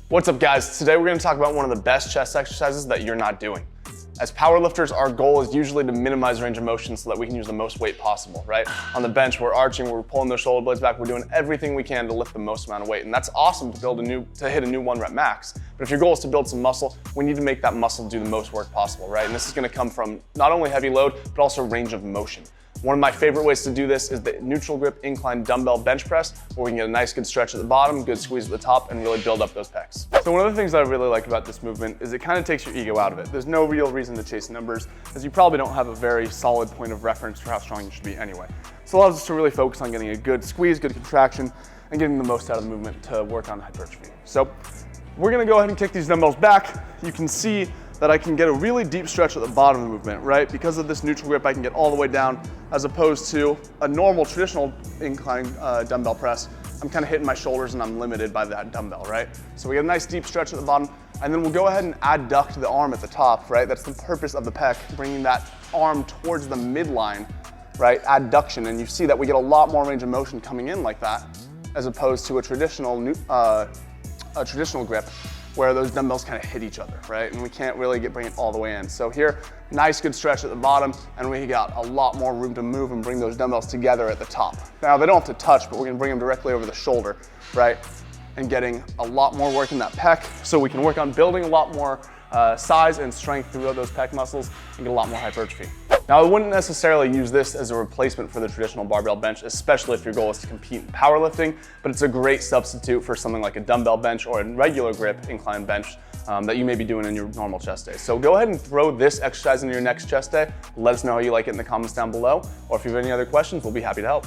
What's up, guys? Today we're going to talk about one of the best chest exercises that you're not doing. As powerlifters, our goal is usually to minimize range of motion so that we can use the most weight possible, right? On the bench, we're arching, we're pulling those shoulder blades back, we're doing everything we can to lift the most amount of weight. And that's awesome to hit a new 1 rep max. But if your goal is to build some muscle, we need to make that muscle do the most work possible, right? And this is going to come from not only heavy load, but also range of motion. One of my favorite ways to do this is the neutral grip incline dumbbell bench press, where we can get a nice good stretch at the bottom, good squeeze at the top, and really build up those pecs. So one of the things that I really like about this movement is it kind of takes your ego out of it. There's no real reason to chase numbers, as you probably don't have a very solid point of reference for how strong you should be anyway. So it allows us to really focus on getting a good squeeze, good contraction, and getting the most out of the movement to work on hypertrophy. So we're gonna go ahead and kick these dumbbells back. You can see that I can get a really deep stretch at the bottom of the movement, right? Because of this neutral grip, I can get all the way down, as opposed to a normal traditional incline dumbbell press. I'm kind of hitting my shoulders and I'm limited by that dumbbell, right? So we get a nice deep stretch at the bottom, and then we'll go ahead and adduct the arm at the top, right? That's the purpose of the pec, bringing that arm towards the midline, right? Adduction, and you see that we get a lot more range of motion coming in like that, as opposed to a traditional grip, where those dumbbells kind of hit each other, right? And we can't really bring it all the way in. So here, nice good stretch at the bottom, and we got a lot more room to move and bring those dumbbells together at the top. Now, they don't have to touch, but we're gonna bring them directly over the shoulder, right? And getting a lot more work in that pec, so we can work on building a lot more size and strength throughout those pec muscles and get a lot more hypertrophy. Now, I wouldn't necessarily use this as a replacement for the traditional barbell bench, especially if your goal is to compete in powerlifting, but it's a great substitute for something like a dumbbell bench or a regular grip incline bench that you may be doing in your normal chest day. So go ahead and throw this exercise into your next chest day. Let us know how you like it in the comments down below, or if you have any other questions, we'll be happy to help.